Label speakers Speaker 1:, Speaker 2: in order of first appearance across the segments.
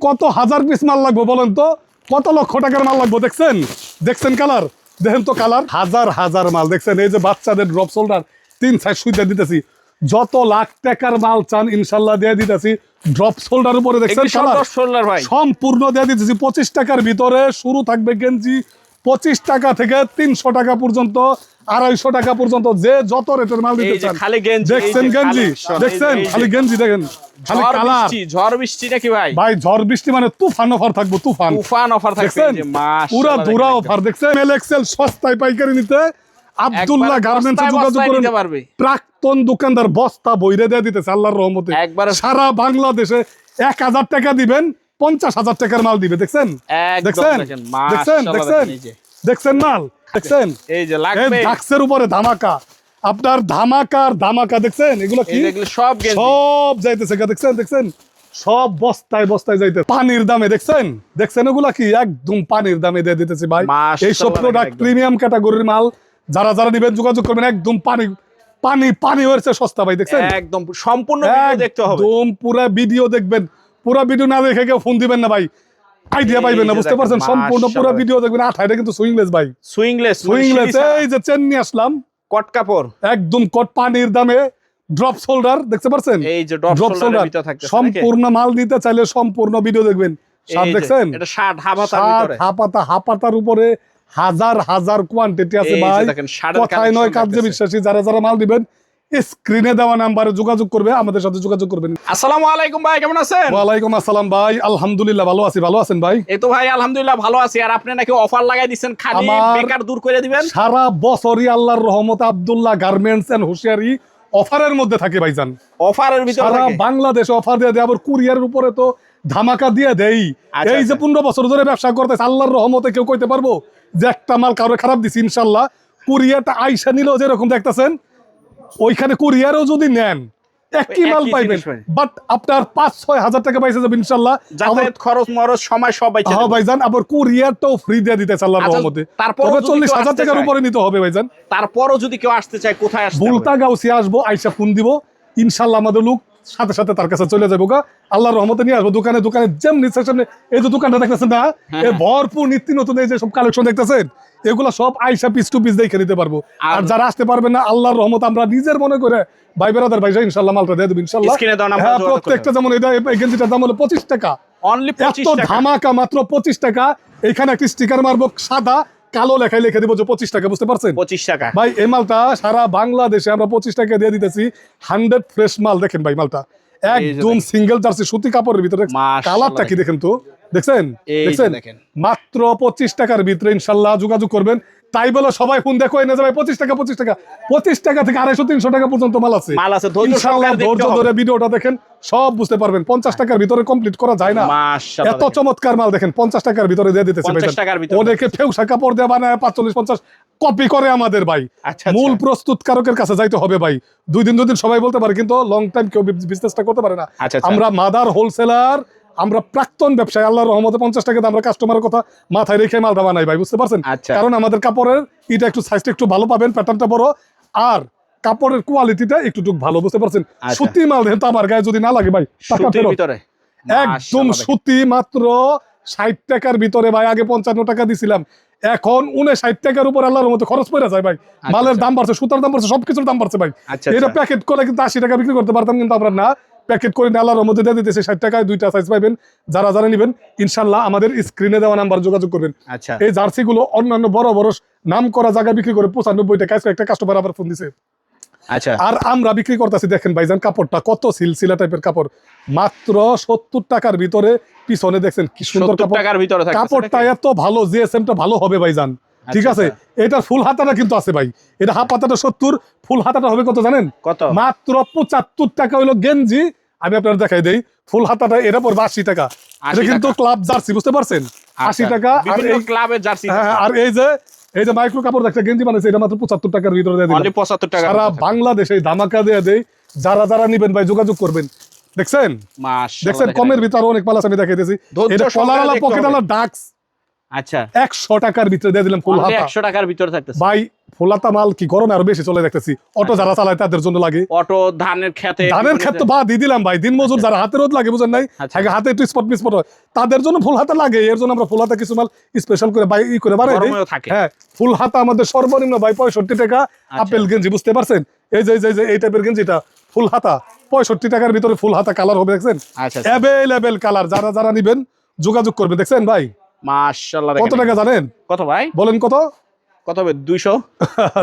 Speaker 1: কত হাজার পিস মাল লাগবে বলেন তো, কত লক্ষ টাকার মাল লাগবে। দেখছেন দেখছেন কালার, দেখেন তো কালার, হাজার হাজার মাল দেখছেন। এই যে বাচ্চাদের ড্রপ শোল্ডার 3 সাইজ সুইটা দিতেছি, যত লাখ টাকার মাল চান ইনশাল্লাহ দিয়ে দিতেছি। ড্রপ শোল্ডার উপরে দেখছেন কালার,
Speaker 2: ভাই
Speaker 1: সম্পূর্ণ দিয়ে দিতেছি 25 টাকার ভিতরে। শুরু থাকবে গেঞ্জি 25 টাকা থেকে 300 টাকা পর্যন্ত, 250 টাকা পর্যন্ত, যে যত রেটের মাল দিতে চান। দেখছেন গেঞ্জি, দেখছেন খালি গেঞ্জি, দেখেন খালি কালার।
Speaker 2: ঝড় বৃষ্টি নাকি ভাই?
Speaker 1: ভাই ঝড় বৃষ্টি মানে তুফান অফার থাকবে, তুফান
Speaker 2: অফার থাকবে।
Speaker 1: পুরা দুরা অফার। দেখছেন এল এক্সেল সস্তায় পাইকারি নিতে আব্দুল্লাহ গার্মেন্টসে যোগাযোগ করুন। প্রাক্তন দোকানদার বস্তা বইরে দিয়ে দিতেছে আল্লাহর রহমতে। সারা বাংলাদেশে 1000 টাকা দিবেন 50,000 টাকার মাল দিবে। দেখছেন দেখছেন দেখছেন দেখছেন দেখছেন মাল, দেখছেন
Speaker 2: এই যে লাগবে
Speaker 1: ডাক্সের উপরে ধামাকা, আপনার ধামাকার ধামাকা। দেখছেন এগুলো কি
Speaker 2: সব
Speaker 1: যাইতেছে, দেখছেন দেখছেন সব বস্তায় বস্তায় যাইতে পানির দামে। দেখছেন দেখছেন এগুলা কি একদম পানির দামে দিয়ে দিতেছি ভাই। এই সব প্রোডাক্ট প্রিমিয়াম ক্যাটাগরির মাল, যারা যারা নিবেন যোগাযোগ করবেন। একদম পানি পানি পানি হয়েছে সস্তা ভাই। দেখছেন
Speaker 2: একদম সম্পূর্ণ ভিডিও দেখতে হবে,
Speaker 1: একদম পুরো ভিডিও দেখবেন। পুরো ভিডিও না দেখে কেউ ফোন দিবেন না ভাই, আইডিয়া পাইবেন না, বুঝতে পারছেন। সম্পূর্ণ পুরো ভিডিও দেখবেন। এটা কিন্তু সুইংলেস ভাই,
Speaker 2: সুইংলেস।
Speaker 1: এই যে চেন নিয়ে আসলাম,
Speaker 2: কট কাপড় একদম
Speaker 1: কট পানির দামে ড্রপ শোল্ডার। দেখতে পাচ্ছেন
Speaker 2: এই যে ড্রপ শোল্ডার
Speaker 1: সম্পূর্ণ মাল নিতে চাইলে সম্পূর্ণ ভিডিও দেখবেন। দেখছেন
Speaker 2: এটা শার্ট হাফাতার ভিতরে,
Speaker 1: হাফাতার উপরে হাজার হাজার কোয়ান্টিটি আছে ভাই, কথাই নয় কাজে বিশ্বাসী। যারা যারা মাল দিবেন স্ক্রিনে দেওয়া নাম্বারে যোগাযোগ করবে, আমাদের সাথে যোগাযোগ করবেন।
Speaker 2: আসসালামু আলাইকুম ভাই, কেমন আছেন?
Speaker 1: ওয়ালাইকুম আসসালাম ভাই, আলহামদুলিল্লাহ ভালো আছি। ভালো আছেন ভাই?
Speaker 2: এই তো ভাই আলহামদুলিল্লাহ ভালো আছি। আর আপনি নাকি অফার লাগাই দিবেন, খালি বেকার দূর করে দিবেন।
Speaker 1: সারা বছরই আল্লাহর রহমতে আব্দুল্লাহ গার্মেন্টস এন্ড হুশিয়ারি অফারের মধ্যে থাকে ভাইজান।
Speaker 2: অফারের ভিতরে
Speaker 1: সারা বাংলাদেশে অফার দিয়ে দেয়, আবার কুরিয়ারের উপরে তো ধামাকা দিয়ে দেই। এই যে 15 বছর ধরে ব্যবসা করতেছে, আল্লাহর রহমতে কেউ কইতে পারবো যে একটা মাল কারো খারাপ দিছি? ইনশাল্লাহ কুরিয়ারটা আইসা নিলেও যেরকম দেখতেছেন, ওইখানে কুরিয়ারও যদি নেন একই মাল পাইবেন, বাট আপনার 5-6 হাজার টাকা পাইছে যাবেন ইনশাআল্লাহ।
Speaker 2: যাতায়াত খরচ মরচ সময় সব বাইচা
Speaker 1: হ্যাঁ ভাইজান, আবার কুরিয়ারটাও ফ্রি দিয়ে দিতেছে আল্লাহর রহমতে। তবে 40,000 টাকার উপরে নিতে হবে ভাইজান।
Speaker 2: তারপরও যদি কেউ আসতে চায় কোথায় আসতে হবে?
Speaker 1: বুলতা গাউসিয়া আসবো, আইসা ফোন দিব, ইনশাআল্লাহ আমাদের লোক সাথে সাথে তার কাছে চলে যাবো গা। আল্লাহর রহমতে নিয়ে আসবো। দোকানে দোকানে যেমনি সামনে এই যে দোকানটা দেখতেছেন না, এই ভরপুর নিত্য নতুন এই যে সব কালেকশন দেখতেছেন, এগুলা সব আইসা পিস টু পিস দেখে নিতে পারবো। আর যারা আসতে পারবেন না, আল্লাহর রহমত আমরা নিজের মনে করে ভাই বেরাদার ভাই ইনশাআল্লাহ মালটা দিয়ে দেবো ইনশাআল্লাহ। হ্যাঁ, প্রত্যেকটা যেমন এটা গেঞ্জিটার দাম হলো 25 টাকা,
Speaker 2: অনলি 25 টাকা।
Speaker 1: ধামাকা মাত্র 25 টাকা। এখানে একটি স্টিকার মারবো সাদা কালো লেখায় লিখে দিব যে 25 টাকা, বুঝতে পারছেন?
Speaker 2: 25 টাকা
Speaker 1: ভাই এই মালটা সারা বাংলাদেশে আমরা 25 টাকা দিয়ে দিতেছি। 100 ফ্রেশ মাল। দেখেন ভাই মালটা একদম সিঙ্গেল জার্সি সুতি কাপড়ের ভিতরে, কালারটা কি দেখেন তো, দেখছেন দেখছেন মাত্র 25 টাকার ভিতরে ইনশাআল্লাহ যোগাযোগ করবেন। তাই বলে সবাই ফোন দেখো এনে যাবে 25 টাকা 25 টাকা 25 টাকা থেকে 250-300 টাকা পর্যন্ত মাল আছে। ইনশাআল্লাহ ধৈর্য ধরে ভিডিওটা দেখেন, সব বুঝতে পারবেন। 50 টাকার ভিতরে কমপ্লিট করা যায় না, এত চমৎকার মাল দেখেন 50 টাকার ভিতরে দিয়ে দিতেছে ভাই। অনেকে ফেউসা কাপড় দিয়ে বানায় 45-50 কপি করে আমাদের ভাই। মূল প্রস্তুতকারকের কাছে যাইতে হবে ভাই। 2 দিন সবাই বলতে পারে, কিন্তু লং টাইম কেউ বিজনেসটা করতে পারে না। আমরা মাদার হোলসেলার, আমরা প্রাক্তন ব্যবসায়ী। আল্লাহর রহমতে 50 টাকাতে আমরা কাস্টমারের কথা মাথায় রেখে মালটা বানাই ভাই, বুঝতে পারছেন? কারণ আমাদের কাপড়ের এটা একটু সাইজটা একটু ভালো পাবেন, প্যাটার্নটা বড়, আর কাপড়ের কোয়ালিটিটা একটু ভালো, বুঝতে পারছেন? সুতি মাল দেখেন তো আমার গায়ে যদি না লাগে ভাই, একদম সুতি। মাত্র 60 টাকার ভিতরে ভাই। আগে 55 টাকা দিছিলাম, এখন 59 টাকার উপর আল্লাহর রহমতে খরচ পড়ে যায় ভাই। মালের দাম বাড়ছে, সুতার দাম বাড়ছে, সবকিছুর দাম বাড়ছে ভাই। এটা প্যাকেট করে কিন্তু 80 টাকা বিক্রি করতে পারতাম, কিন্তু আমরা না, প্যাকেট করে আল্লাহর রহমতে দিয়ে দিতেছে 60 টাকায় 2টা সাইজ পাবেন। যারা যারা নেবেন ইনশাআল্লাহ আমাদের স্ক্রিনে দেওয়া নাম্বার যোগাযোগ করবেন। এই জার্সি গুলো অন্যান্য বড় বড় নাম করা জায়গায় বিক্রি করে 95 টাকা। একটা কাস্টমার আবার ফোন দিছে, আর আমরা বিক্রি করতেছি দেখেন ভাইজান কাপড়টা কত সিলসিলা টাইপের কাপড়, মাত্র 70 টাকার ভিতরে। পিছনে দেখছেন কি সুন্দর কাপড়টা এত ভালো, জিএসএমটা ভালো হবে ভাইজান, ঠিক আছে? এটার ফুল হাতাটা কিন্তু আছে ভাই। এটা হাফ হাতাটা 70, ফুল হাতাটা হবে কত জানেন? কত? মাত্র 75 টাকা হইলো গেঞ্জি। আমি আপনার দেখাই দেই, ফুল হাতাটা এটা পড়বে 80 টাকা। এটা কিন্তু ক্লাব জার্সি, বুঝতে পারছেন? 80 টাকা। আর এই যে মাইক্রো কাপড় একটা গেঞ্জি বানাইছে, এটা মাত্র 75 টাকার ভিতরে দিয়ে দিলাম। 75 টাকা সারা বাংলাদেশে ধামাকা দিয়ে দেই। যারা যারা নিবেন ভাই যোগাযোগ করবেন। দেখছেন দেখছেন কমের ভিতরে অনেক মাল আছে, আমি দেখাইতেছি। এটা কলারওয়ালা পকেটওয়ালা ডাক্স,
Speaker 2: আচ্ছা
Speaker 1: 100 টাকার ভিতরে দিয়ে দিলাম ফুল
Speaker 2: Only
Speaker 1: হাতা
Speaker 2: 100 টাকার ভিতরে থাকতেছে
Speaker 1: ভাই। ফুল হাতা মাল কি গরমে আরো বেশি চলে দেখতেছি, অটো যারা চালায় তাদের জন্য লাগে,
Speaker 2: অটো ধানের খেতে
Speaker 1: ধানের ক্ষেত্রে বা দিয়ে দিলাম ভাই, দিন মজুর যারা হাতে রোদ লাগে বুঝেন নাই,
Speaker 2: আচ্ছা।
Speaker 1: হাতে একটু স্পট মিসপট হয় তাদের জন্য ফুল হাতা লাগে। এর জন্য আমরা ফুল হাতা কিছু মাল স্পেশাল করে বাই করে বাড়াই দিই।
Speaker 2: গরমেও থাকে।
Speaker 1: হ্যাঁ ফুল হাতা আমাদের সর্বনিম্ন ভাই 65 টাকা। আপেল গেঞ্জি বুঝতে পারছেন, এই যে এই টাইপের গেঞ্জিটা ফুল হাতা 65 টাকার ভিতরে ফুল হাতা কালার হবে দেখছেন,
Speaker 2: আচ্ছা
Speaker 1: অ্যাভেলেবেল কালার। যারা নিবেন যোগাযোগ করবেন দেখছেন ভাই।
Speaker 2: মাশাআল্লাহ
Speaker 1: কত টাকা জানেন?
Speaker 2: কত ভাই
Speaker 1: বলেন কত?
Speaker 2: কত হবে 200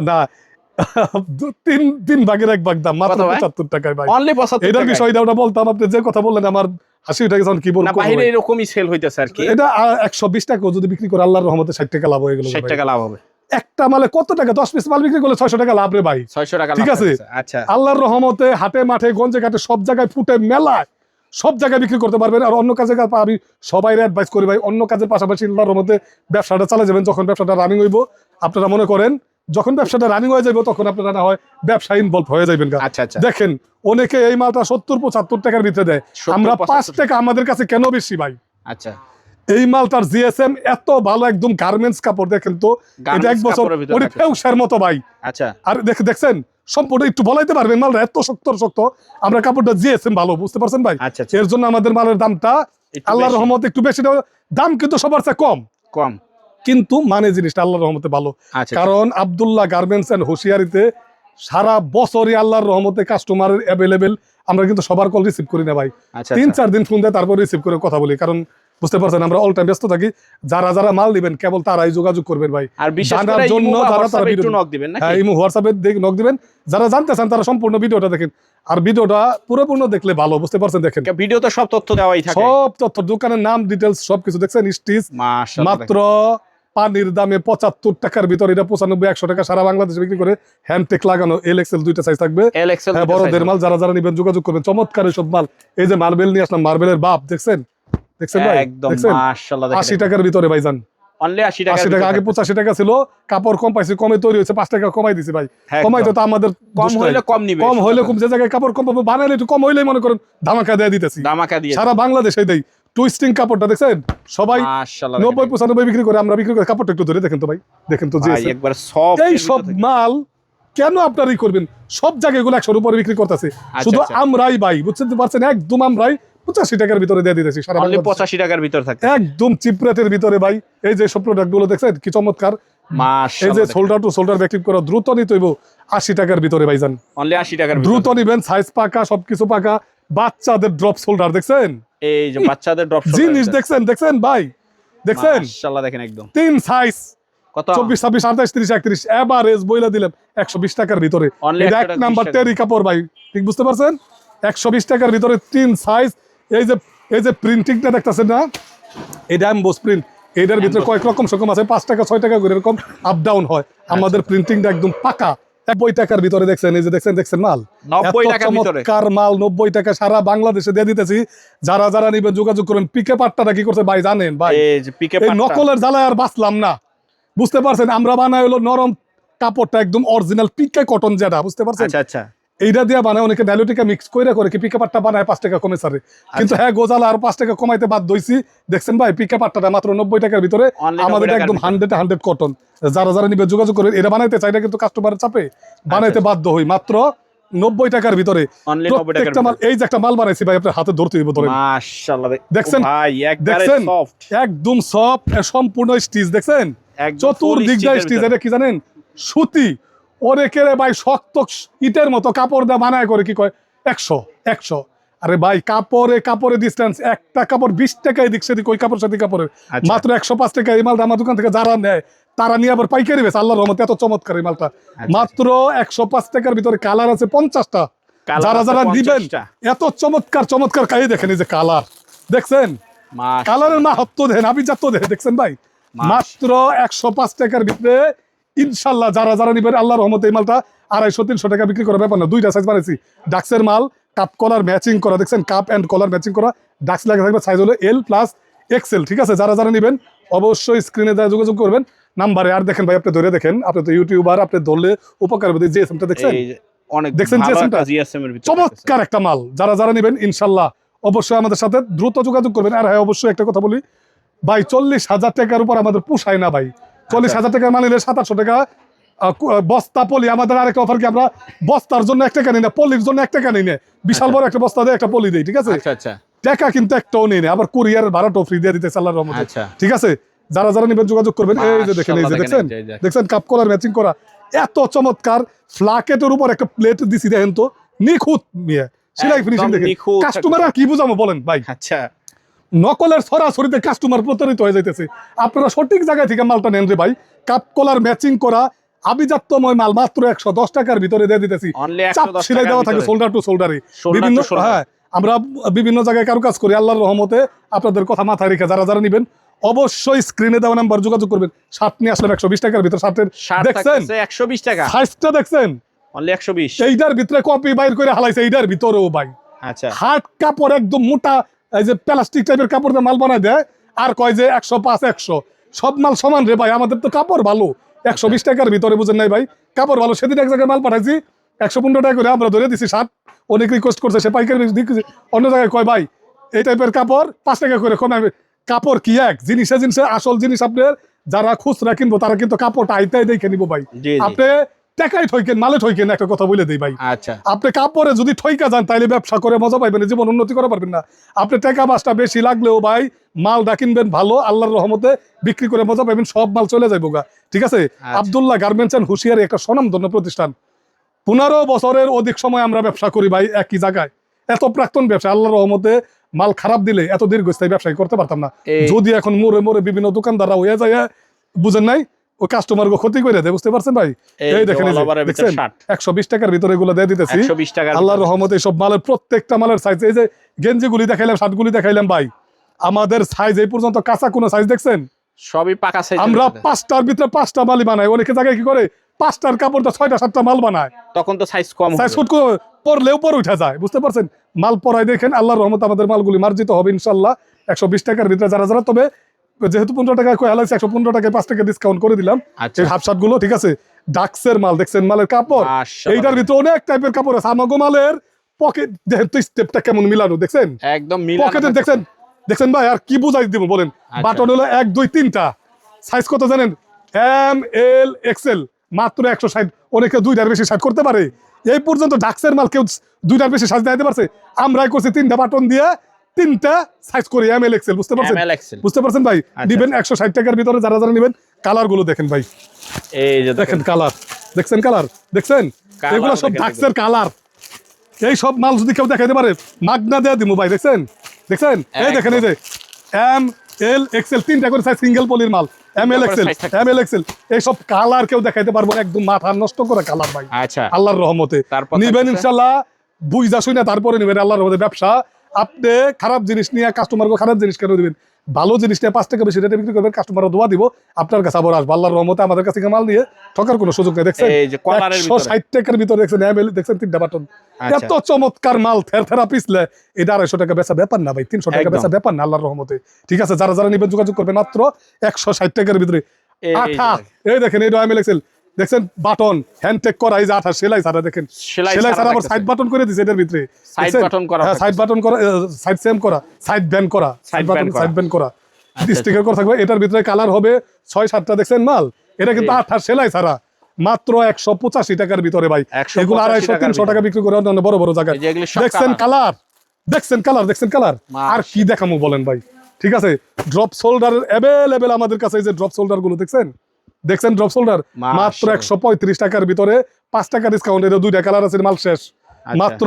Speaker 1: না তিন ভাগের এক ভাগ দাম মাত্র 75 টাকায় ভাই।
Speaker 2: অনলি 75
Speaker 1: এটার বিষয়টা ওটা বলতাম, আপনি যে কথা বললেন আমার হাসি উঠে গেছে, কি বলবো
Speaker 2: না বাইরে এরকমই সেল হইতেছে আর কি।
Speaker 1: এটা 120 টাকা যদি বিক্রি করে আল্লাহর রহমতে 60 টাকা লাভ হয়ে গেল।
Speaker 2: 60 টাকা লাভ হবে
Speaker 1: একটা মালে কত টাকা? 10 পিস মাল বিক্রি করলে 600 টাকা লাভ রে ভাই।
Speaker 2: 600 টাকা
Speaker 1: ঠিক আছে।
Speaker 2: আচ্ছা
Speaker 1: আল্লাহর রহমতে হাটে মাঠে গঞ্জে ঘাটে সব জায়গায় ফুটে মেলায় সব জায়গায় বিক্রি করতে পারবেন। আর অন্য কাজে আমি সবাই অ্যাডভাইস করি ভাই, অন্য কাজের পাশাপাশি আল্লাহর রহমতে ব্যবসাটা চালা যাবেন। যখন ব্যবসাটা রানিং হইব, আপনারা মনে করেন যখন ব্যবসাটা রানিং হয়ে যাবে তখন আপনারা না হয় ব্যবসা ইনভলভ হয়ে যাবেন।
Speaker 2: আচ্ছা আচ্ছা
Speaker 1: দেখেন অনেকে এই মালটা 70-75 টাকার ভিতরে দেয়, আমরা 5 টাকা আমাদের কাছে কেন বেশি ভাই?
Speaker 2: আচ্ছা
Speaker 1: এই মালটার জিএসএম এত ভালো, একদম গার্মেন্টস কাপড়। দেখেন তো এটা 1 বছর ফেউসার মতো ভাই।
Speaker 2: আচ্ছা
Speaker 1: আর দেখছেন সম্পূর্ণ একটু বলাইতে পারবেন মালটা এত শক্ত, আমরা কাপড়টা জিএসএম ভালো, বুঝতে পারছেন ভাই।
Speaker 2: আচ্ছা
Speaker 1: এর জন্য আমাদের মালের দামটা আল্লাহর রহমতে একটু বেশি, দাম কিন্তু সবার চেয়ে কম কিন্তু মানে জিনিসটা আল্লাহর রহমতে ভালো। কারণ আব্দুল্লাহ গার্মেন্টস এন্ড হুশিয়ারিতে সারা বছরই আল্লাহর রহমতে কাস্টমার অ্যাভেলেবেল। আমরা কিন্তু সবার কল রিসিভ করি না ভাই, 3-4 দিন ফোন দেয় তারপর রিসিভ করে কথা বলি। কারণ বুঝতে পারছেন আমরা অল টাইম ব্যস্ত থাকি। যারা মাল নেবেন কেবল তারাই যোগাযোগ করবেন ভাই।
Speaker 2: আর জানার জন্য তারা ভিডিও নক দিবেন নাকি?
Speaker 1: হ্যাঁ ইমো হোয়াটসঅ্যাপে নক দিবেন। যারা জানতে চান তারা সম্পূর্ণ ভিডিওটা দেখেন, আর ভিডিওটা পুরোপূর্ণ দেখলে ভালো, বুঝতে পারছেন। দেখেন
Speaker 2: ভিডিওতে সব তথ্য দেওয়াই থাকে,
Speaker 1: সব তথ্য, দোকানের নাম ডিটেইলস সবকিছু দেখছেন। স্টিচ মাত্র পানির দামে 75 টাকার ভিতর, এটা 95-100 টাকা সারা বাংলাদেশে বিক্রি করে। হ্যান্ডটেক লাগানো এলএক্সএল 2টা সাইজ থাকবে। হ্যাঁ বড়দের মাল যারা নিবেন যোগাযোগ করবেন। চমৎকার সব মাল। এই যে মার্বেল নিয়ে আসলাম, মার্বেলের বাপ দেখছেন ভাই,
Speaker 2: একদম মাশাআল্লাহ।
Speaker 1: 80 টাকার ভিতরে ভাইজান,
Speaker 2: অনলি 80 টাকা।
Speaker 1: আগে 85 টাকা ছিল, কাপড় কম পাইছি, কমে তৈরি হয়েছে, 5 টাকা কমাই দিছি ভাই। কমাই তো আমাদের
Speaker 2: কম হইলে কম নিবে,
Speaker 1: কম হইলে কম, যে জায়গায় কাপড় কম পাবো বানাইলে একটু কম হইলেই মনে করেন ধামাকা দিয়ে দিতেছি। সারা বাংলাদেশে দেই। টুইস্টিং কাপড়টা দেখছেন সবাই 90-95 বিক্রি করে, আমরা বিক্রি করে কাপড়টা একটু ধরে দেখেন তো ভাই, দেখেন তো যে
Speaker 2: একবার সফট।
Speaker 1: এই সব মাল কেন আপনারই করবেন? সব জায়গায় এগুলো 100-র উপরে বিক্রি করতেছে, শুধু আমরাই ভাই, বুঝতে পারছেন, একদম আমরাই 85 টাকার ভিতরে দিয়ে দিতেছি সারা বাংলাদেশে।
Speaker 2: 85 টাকার ভিতর থাকে
Speaker 1: একদম চিপ রেটের ভিতরে ভাই। এই যে সব প্রোডাক্ট গুলো দেখছেন কি চমৎকার। এই যে শোল্ডার টু শোল্ডার ব্যাক করা, দ্রুত নিতে হইব 80 টাকার ভিতরে ভাইজান।
Speaker 2: অনলি 80 টাকার
Speaker 1: দ্রুত নিবেন, সাইজ পাকা, সবকিছু পাকা। বাচ্চাদের ড্রপ শোল্ডার দেখছেন,
Speaker 2: এই যে বাচ্চাদের ড্রপ শোল্ডার
Speaker 1: জিনিস দেখছেন ভাই, দেখছেন
Speaker 2: মাশাআল্লাহ। দেখেন একদম 3
Speaker 1: সাইজ
Speaker 2: কত?
Speaker 1: 24, 26, 28, 30, 31 এভারেজ বইলা দিলাম 120 টাকার ভিতরে। এটা এক নাম্বার টেরি কাপড় ভাই, ঠিক বুঝতে পারছেন? 120 টাকার ভিতরে 3 সাইজ। এই যে প্রিন্টিংটা দেখতেছেন না, এটা এমবোস প্রিন্ট। এটার ভিতরে কয়েক রকম আছে, 5 টাকা 6 টাকা করে এরকম আপ ডাউন হয়। আমাদের প্রিন্টিংটা একদম পাকা। 90 টাকার ভিতরে দেখছেন, এই যে দেখছেন মাল
Speaker 2: 90 টাকার ভিতরে,
Speaker 1: চমৎকার মাল 90 টাকা সারা বাংলাদেশে দিয়ে দিতেছি। যারা নিবেন যোগাযোগ করেন। পিকে পাট্টাটা কি করছে ভাই জানেন ভাই?
Speaker 2: এই যে পিকে পাট্টা,
Speaker 1: নকলের জ্বালায় আর বাঁচলাম না, বুঝতে পারছেন। আমরা বানাই হলো নরম কাপড়টা, একদম অরিজিনাল পিকে কটন, যেটা বুঝতে পারছেন।
Speaker 2: আচ্ছা
Speaker 1: এইটা দিয়ে বানায়, অনেকে ডাইলোটিকা মিক্স করে কি পিকে পাট্টা বানায় 5 টাকা কমে সারে। কিন্তু হ্যাঁ গোজালা আর 5 টাকা কমাইতে বাধ্য হইছি। দেখছেন ভাই পিকে পাট্টাটা মাত্র 90 টাকার ভিতরে, আমাদের একদম 100 কটন। যারা নিবে যোগাযোগ করেন। এটা বানাইতে চাইলে কিন্তু কাস্টমারের চাপে বানাইতে বাধ্য হই। মাত্র 90 টাকার ভিতরে প্রত্যেকটা মাল। এই যে একটা মাল বানাইছি ভাই, আপনার হাতে ধরতে হইব, ধরেন।
Speaker 2: মাশাআল্লাহ
Speaker 1: দেখছেন
Speaker 2: ভাই, একবারে সফট,
Speaker 1: একদম সফট, সম্পূর্ণ স্টিচ দেখছেন, চতুর্দিকটা স্টিচ। এটা কি জানেন? সুতি। ওরে কেরে ভাই শক্ত ইটের মতো কাপড় দিয়ে বানায় করে কি কয় 100। আরে ভাই কাপড়ে ডিস্টেন্স, একটা কাপড় 20 টাকা এদিক সেদিক, ওই কাপড় সাথে কাপড়ের মাত্র 105 টাকা। এই মালটা আমার দোকান থেকে যারা নেয় তারা নিয়ে আবার পাইকারি বেশ। আল্লাহর রহমতে এত চমৎকার এই মালটা। মাত্র 105 টাকার ভিতরে কালার আছে 50টা। যারা দিবেন এত চমৎকার কাই দেখেন, এই যে কালার দেখছেন, কালারের মাহাত্ম্য দেখেন, আভিজাত্য দেখছেন ভাই। মাত্র 105 টাকার ভিতরে ইনশাল্লাহ যারা নিবেন আল্লাহর রহমতে এই মালটা 250-300 টাকা বিক্রি করার ব্যাপার না। 2টা সাইজ বানাইছি, ডাক্সের মাল, কাপ কলার ম্যাচিং করা, দেখছেন কাপ এন্ড কলার ম্যাচিং করা, ডাক্স লাগা থাকবে, সাইজ হলো L+XL। ঠিক আছে, যারা নিবেন অবশ্যই স্ক্রিনে যোগাযোগ করবেন নাম্বারে। আর দেখেন ভাই, আপনি ধরে দেখেন, আপনি তো ইউটিউবার, আপনি ধরলে উপকার হবে। জিএসএমটা দেখছেন, দেখছেন জিএসএমটা চমৎকার একটা মাল। যারা নিবেন ইনশাল্লাহ অবশ্যই আমাদের সাথে দ্রুত যোগাযোগ করবেন। আর হ্যাঁ অবশ্যই একটা কথা বলি, ভাই 40,000 টাকার উপর আমাদের পোষায় না ভাই। 40,000 টাকার মাল নিলে 700 টাকা বস্তা পলি। আমাদের আরেকটা অফার কি, আমরা বস্তার জন্য 1 টাকা নিই না, পলির জন্য 1 টাকা নিই না। বিশাল বড় একটা বস্তা দিয়ে একটা পলি দেই, ঠিক আছে?
Speaker 2: আচ্ছা আচ্ছা
Speaker 1: টাকা কিন্তু একটাও নেই না, আবার কুরিয়ারের ভাড়াটাও ফ্রি দিয়ে দিতেছে আল্লাহর রহমতে, ঠিক আছে? যারা যারা নেবেন যোগাযোগ করবেন। এই যে দেখেন, এই যে দেখছেন কাপ কলার ম্যাচিং করা, এত চমৎকার ফ্লাকেটের উপর একটা প্লেট দিছি, দেখেন তো নিখুঁত মিয়া সেলাই ফিনিশিং দেখেন। কাস্টমার আর কি বুঝাবো বলেন ভাই?
Speaker 2: আচ্ছা,
Speaker 1: নকলের ছড়াছড়িতে কাস্টমার প্রতারিত হয়ে যাইতেছে। আপনারা সঠিক জায়গায় থেকে মালটা নেন রে ভাই। কাপ কলার ম্যাচিং করা আভিজাত্যময় মাল মাত্র 110 টাকার ভিতরে দিয়ে দিতেছি। চাপ সেলাই দেওয়া থাকে শোল্ডার টু শোল্ডারে। বিভিন্ন হ্যাঁ, আমরা বিভিন্ন জায়গায় কারু কাজ করি আল্লাহর রহমতে। আপনাদের কথা মাথায় রেখে যারা যারা নিবেন অবশ্যই স্ক্রিনে দেওয়া নাম্বার যোগাযোগ করবেন। শার্ট নিয়ে আসলে 120 টাকার ভিতরে শার্টের দেখছেন
Speaker 2: 120 টাকা
Speaker 1: সাইজটা দেখছেন,
Speaker 2: অনলি 120।
Speaker 1: এইটার ভিতরে কপি বাইর করে হালাইছে, এইটার ভিতরেও ভাই।
Speaker 2: আচ্ছা,
Speaker 1: হার্ড কাপড় একদম মোটা, এই যে প্লাস্টিক টাইপের কাপড় দিয়ে মাল বানায় দেয়, আর কয় যে 105 100 সব মাল সমান রে ভাই। আমাদের তো কাপড় ভালো, 120 টাকার ভিতরে বুঝেন নাই ভাই, কাপড় ভালো। সেদিন এক জায়গায় মাল পাঠাইছি 115 টাকা করে, আমরা ধরে দিছি 60। অনেক রিকোয়েস্ট করছে, সে পাইকারি দিচ্ছি। অন্য জায়গায় কয় ভাই এই টাইপের কাপড় 5 টাকা করে কমে। কাপড় কি এক জিনিসে জিনিসে আসল জিনিস। আপনার যারা খুচরা কিনবো তারা কিন্তু কাপড়টা আইতাই দেখে নিবো ভাই। আপনি টাকাই ঠইকেন, মালে ঠইকেন, একটা কথা বলে দিই ভাই।
Speaker 2: আচ্ছা,
Speaker 1: আপনি কাপড়ে যদি ঠইকা যান তাইলে ব্যবসা করে মজা পাইবেন, জীবন উন্নতি করতে পারবেন না। আপনি টাকা বাসটা বেশি লাগলেও ভাই মালটা কিনবেন ভালো, আল্লাহর রহমতে বিক্রি করে মজা পাইবেন, সব মাল চলে যাইব গা, ঠিক আছে? আব্দুল্লাহ গার্মেন্টস এন্ড হুশিয়ারি একটা স্বনামধন্য প্রতিষ্ঠান। 15 বছরের অধিক সময় আমরা ব্যবসা করি ভাই একই জায়গায়। এত প্রাক্তন ব্যবসা, আল্লাহর রহমতে মাল খারাপ দিলে এত দীর্ঘস্থায়ী ব্যবসায়ী করতে পারতাম না। যদি এখন মোড়ে মোড়ে বিভিন্ন দোকানদাররা হয়ে যায়, বুঝেন নাই, ও কাস্টমার ক্ষতি করে দেয়, বুঝতে পারছেন ভাই? এই দেখেন 120 টাকার ভিতরে এগুলো দিয়ে দিতেছি আল্লাহর রহমতে। সব মালের প্রত্যেকটা মালের সাইজ, এই যে গেঞ্জিগুলি দেখাইলাম, শার্টগুলি দেখাইলাম ভাই, আমাদের সাইজ এই পর্যন্ত কাঁচা কোনো সাইজ দেখছেন?
Speaker 2: সবই পাকা সাইজ।
Speaker 1: আমরা 5টার ভিতরে 5টা মালই বানাই। অনেকে জায়গায় কি করে 5টার কাপড়টা 6টা 7টা মাল বানায়,
Speaker 2: তখন তো সাইজ কম,
Speaker 1: সাইজ ছোট পরলেও পর উঠে যায়, বুঝতে পারছেন? মাল পরাই দেখেন, আল্লাহর রহমতে আমাদের মালগুলি মার্জিত হবে ইনশাল্লাহ 120 টাকার ভিতরে যারা যারা। তবে যেহেতু 15 টাকায় কয় হালাইছে, 115 টাকায় 5 টাকা ডিসকাউন্ট করে দিলাম এই হাফ শার্ট গুলো, ঠিক আছে? ডাক্সের মাল দেখছেন, মালের কাপড় এইটার ভিতরে অনেক টাইপের কাপড় আছে। আমাগো মালের পকেট দেখেন তো, স্টেপটা কেমন মিলানো দেখছেন,
Speaker 2: একদম
Speaker 1: পকেটে দেখছেন, দেখছেন ভাই? আর কি বুঝাই দিব বলেন? বাটন হলো 1 2 3টা। সাইজ কত জানেন? এম এল এক্সেল, মাত্র 160। অনেকে 2টার বেশি সাইজ করতে পারে। এই পর্যন্ত ডাক্সের মাল কেউ 2টার বেশি সাইজ দিতে পারছে? আমরাই করছি 3টা বাটন দিয়ে 3টা সাইজ করি এম এল এক্সেল, বুঝতে পারছেন? বুঝতে পারছেন ভাই? দিবেন 160 টাকার ভিতরে যারা যারা নেবেন। কালার গুলো দেখেন ভাই, এই যে দেখেন কালার, দেখছেন কালার, দেখছেন? এগুলো সব ডাক্সের কালার। এই সব মাল যদি কেউ দেখাইতে পারে মাগনা দেয়া দিব ভাই, দেখছেন? দেখছেন? এই দেখেন, এই যে এম এল এক্সেল 3টা করে সাইজ, সিঙ্গেল পলির মাল, M L XL, M L XL. এই সব কালার কেউ দেখাইতে পারবো না, একদম মাথা নষ্ট করে কালার ভাই।
Speaker 2: আচ্ছা,
Speaker 1: আল্লাহর রহমতে নিবেন ইনশাআল্লাহ, বুঝা শুনে তারপরে নিবেন। আল্লাহর রহমতে ব্যবসা। আপনি খারাপ জিনিস নিয়ে কাস্টমারকে খারাপ জিনিস কেন দিবেন? ভালো জিনিস নিয়ে 5 টাকা বেশি রেটে বিক্রি করবেন, কাস্টমারও দোয়া দিব, আপনার কাছে আবার আসবে। আল্লাহর রহমতে আমাদের কাছে মাল নিয়ে ঠকার কোনো সুযোগ নেই। দেখছেন 160 টাকার ভিতরে দেখছেন এমএল, দেখছেন 3টা বাটন, এত চমৎকার মাল। থেরথেরা পিছলে এটা 250 টাকা বেচা ব্যাপার না ভাই, 300 টাকা বেচা ব্যাপার না আল্লাহর রহমতে, ঠিক আছে? যারা যারা নিবেন যোগাযোগ করবেন, মাত্র 160 টাকার ভিতরে। আঠা, এই দেখেন, এই এমএল এক্সেল দেখছেন, বাটন হ্যান্ড টেক করা, এই যে আঠা সেলাই ছাড়া, দেখেন সেলাই ছাড়া আবার সাইড বাটন করে দিয়েছে এটার ভিতরে, সাইড বাটন করা, সাইড সেম করা, সাইড ব্যান্ড করা, সাইড ব্যান্ড করা, স্টিকার করা থাকবে। এটার ভিতরে কালার হবে 6-7টা, দেখছেন মাল? এটা কিন্তু আঠা সেলাই ছাড়া, মাত্র 185 টাকার ভিতরে ভাই। এগুলো 250-300 টাকা বিক্রি করে অন্য বড় বড় জায়গায়। দেখছেন কালার, দেখছেন কালার, দেখছেন কালার। আর কি দেখামু বলেন ভাই? ঠিক আছে, ড্রপ শোল্ডার অ্যাভেলেবেল আমাদের কাছে। এই যে ড্রপ শোল্ডার গুলো দেখছেন, দেখছেন ড্রপ শোল্ডার মাত্র 135 টাকার ভিতরে, 5 টাকা ডিসকাউন্ট। এর 2টা কালার আছে, মাল শেষ। মাত্র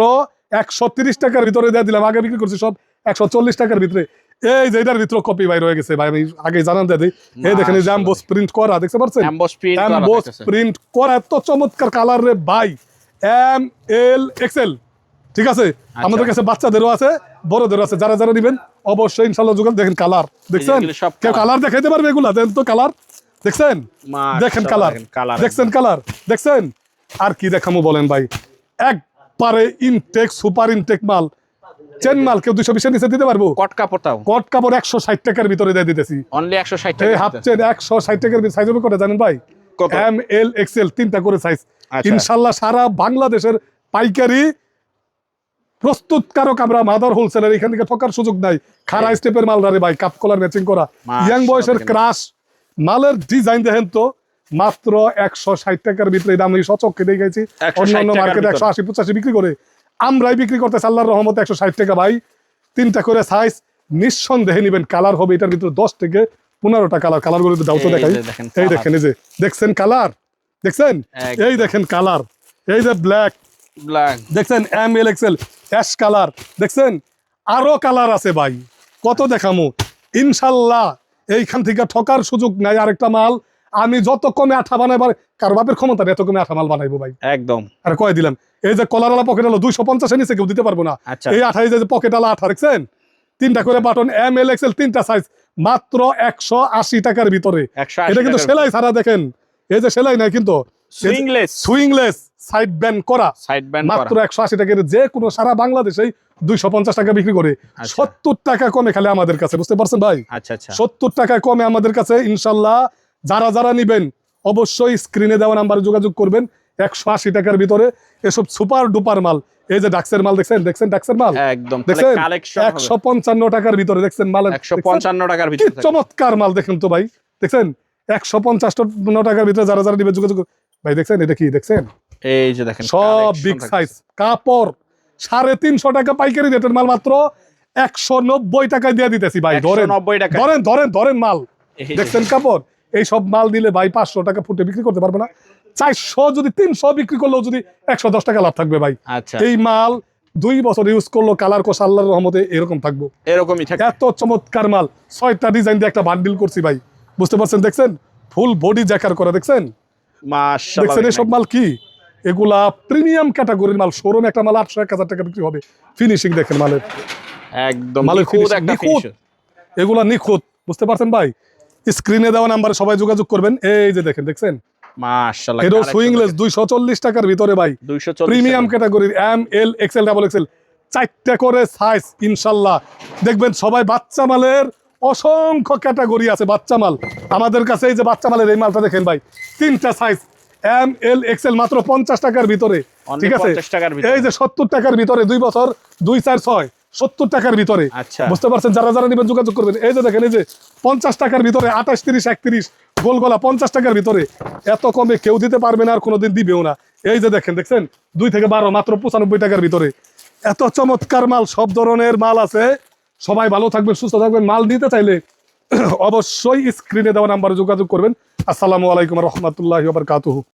Speaker 1: 130 টাকার ভিতরে দিয়ে দিলাম। আগে বিক্রি করছি সব 140 টাকার ভিতরে। এই যে এটার ভিতরে কপি বাইর হয়ে গেছে ভাই, আমি আগে জানান দিয়ে দিই। এই দেখেন, এই যে এমবস প্রিন্ট করা, দেখতে পাচ্ছেন? এমবস প্রিন্ট করা, এত চমৎকার কালার রে ভাই। এম এল এক্সেল, ঠিক আছে? আমাদের কাছে বাচ্চাদেরও আছে, বড়দেরও আছে। যারা যারা নিবেন অবশ্যই ইনশাআল্লাহ যোগাযোগ। দেখেন কালার, দেখছেন? কেউ কালার দেখাইতে পারবে এগুলা? দেন তো কালার, দেখছেন? দেখেন কালার, দেখছেন কালার, দেখছেন? আর কি দেখামু বলেন ভাই? একবারে ইনটেক, সুপার ইনটেক মাল। চেন মাল কেউ 220 নিচে দিতে পারবো? কট কাপড়টাও, কট কাপড় 160 টাকার ভিতরে দিয়ে দিতেছি, অনলি 160 টাকা। এই হাফ চেন 160 টাকার ভিতরে। সাইজ হবে কত জানেন ভাই? এম এল এক্সেল 3টা করে সাইজ। ইনশাআল্লাহ সারা বাংলাদেশের পাইকারি প্রস্তুতকারক আমরা মাদার হোলসেলার, এখান থেকে ঠকার সুযোগ নাই। খারা স্টেপের মাল রে ভাই, কাপ কলার ম্যাচিং করা ইয়াং বয়সের ক্রাশ মালের ডিজাইন দেখেন তো, মাত্র 160 টাকার ভিতরে দাম। এই সচক্ষে দেখে গেছি অন্যান্য মার্কেটে 180-85 বিক্রি করে, আমরাই বিক্রি করতে আল্লাহর রহমতে 160 টাকা ভাই। 3টা করে সাইজ, নিঃসন্দেহে নিবেন। কালার হবে এটার ভিতরে 10 থেকে 15টা কালার। কালার গুলো দাও তো দেখাই। এই দেখেন, এই যে দেখছেন কালার, দেখছেন এই দেখেন কালার, এই যে ব্ল্যাক দেখছেন, ML XL অ্যাশ কালার দেখছেন, আরো কালার আছে ভাই, কত দেখামু। ইনশাল্লাহ এইখান থেকে ঠকার সুযোগ নাই। আরেকটা মাল আমি যত কমে আঠা বানাইবার, কার বাপের ক্ষমতা এত কমে আঠা মাল বানাইবো ভাই
Speaker 2: একদম।
Speaker 1: আর কয় দিলাম, এই যে কলারওয়ালা পকেট আলো 250 নিচে কেউ দিতে পারবো না। এই আঠা, এই যে পকেট আলা আঠা দেখছেন, 3টা করে বাটন, ML XL 3টা সাইজ, মাত্র 180 টাকার ভিতরে। এটা কিন্তু সেলাই ছাড়া, দেখেন এই যে সেলাই নাই কিন্তু, সুইংলেস সাইড ব্যান্ড করা, মাত্র 180 টাকার। যে কোনো সারা বাংলাদেশে 250 টাকা বিক্রি করে, 70 টাকা কমে খালি আমাদের কাছে, বুঝতে পারছেন ভাই? 70 টাকা কমে আমাদের কাছে। ইনশাল্লাহ যারা যারা নিবেন অবশ্যই স্ক্রিনে দেওয়া নাম্বারে যোগাযোগ করবেন। 180 টাকার ভিতরে এসব সুপার ডুপার মাল। এই যে ডাক্সের মাল দেখছেন, ডাক্সের মাল একদম দেখছেন 155 টাকার ভিতরে, দেখছেন মাল
Speaker 2: 155 টাকার ভিতরে,
Speaker 1: চমৎকার মাল দেখেন তো ভাই, দেখছেন 155 টাকার ভিতরে যারা যারা নিবেন যোগাযোগ ভাই। দেখছেন এটা কি দেখছেন,
Speaker 2: এই যে দেখেন
Speaker 1: সব বিগ সাইজ কাপড়, 350 টাকা পাইকারি রেটের মাল মাত্র 190 টাকায় দিয়ে দিতেছি ভাই। ধরেন মাল দেখছেন কাপড়, এই সব মাল দিলে ভাই 500 টাকা ফুটে বিক্রি করতে পারবে না। 400 যদি 300 বিক্রি করলেও যদি 110 টাকা লাভ থাকবে ভাই। এই মাল 2 বছর ইউজ করলো, কালার কোষ আল্লাহর রহমতে এরকম থাকবো, এরকমই থাকে। এত চমৎকার মাল, 6টা ডিজাইন দিয়ে একটা বান্ডিল করছি ভাই, বুঝতে পারছেন? দেখছেন ফুল বডি জ্যাকার করা, দেখছেন মাশাআল্লাহ। দেখছেন এসব মাল কি, এগুলা প্রিমিয়াম ক্যাটাগরির মাল। শোরুমে একটা মাল 800-1000 টাকা বিক্রি হবে। ফিনিশিং দেখেন মালের, একদম নিখুঁত, এগুলা নিখুঁত, বুঝতে পারছেন ভাই? স্ক্রিনে দেওয়া নাম্বারে সবাই যোগাযোগ করবেন। এই যে দেখেন মাশাআল্লাহ, এটা সুইংলেস 240 টাকার ভিতরে ভাই, প্রিমিয়াম ক্যাটাগরির ML XL ডাবল XL 4টা করে সাইজ। ইনশাআল্লাহ দেখবেন সবাই। বাচ্চা মালের অসংখ্য ক্যাটাগরি আছে, বাচ্চা মাল আমাদের কাছে। এই যে বাচ্চা মালের এই মালটা দেখেন ভাই, 3টা সাইজ, ML XL মাত্র 50 টাকার ভিতরে, ঠিক আছে? এই যে 70 টাকার ভিতরে, 2 বছর 2 4 6 70 টাকার ভিতরে, বুঝতে পারছেন? যারা যারা নিবেন যোগাযোগ করবেন। এই যে দেখেন, এই যে 50 টাকার ভিতরে 28 30 31 গোলগলা 50 টাকার ভিতরে। এত কমে কেউ দিতে পারবে না, আর কোনোদিন দিবেও না। এই যে দেখেন 2 থেকে 12 মাত্র 95 টাকার ভিতরে। এত চমৎকার মাল, সব ধরনের মাল আছে। সবাই ভালো থাকবেন, সুস্থ থাকবেন। মাল দিতে চাইলে অবশ্যই স্ক্রিনে দেওয়া নাম্বারে যোগাযোগ করবেন। আসসালামু আলাইকুম ওয়া রাহমাতুল্লাহি ওয়া বারাকাতুহু।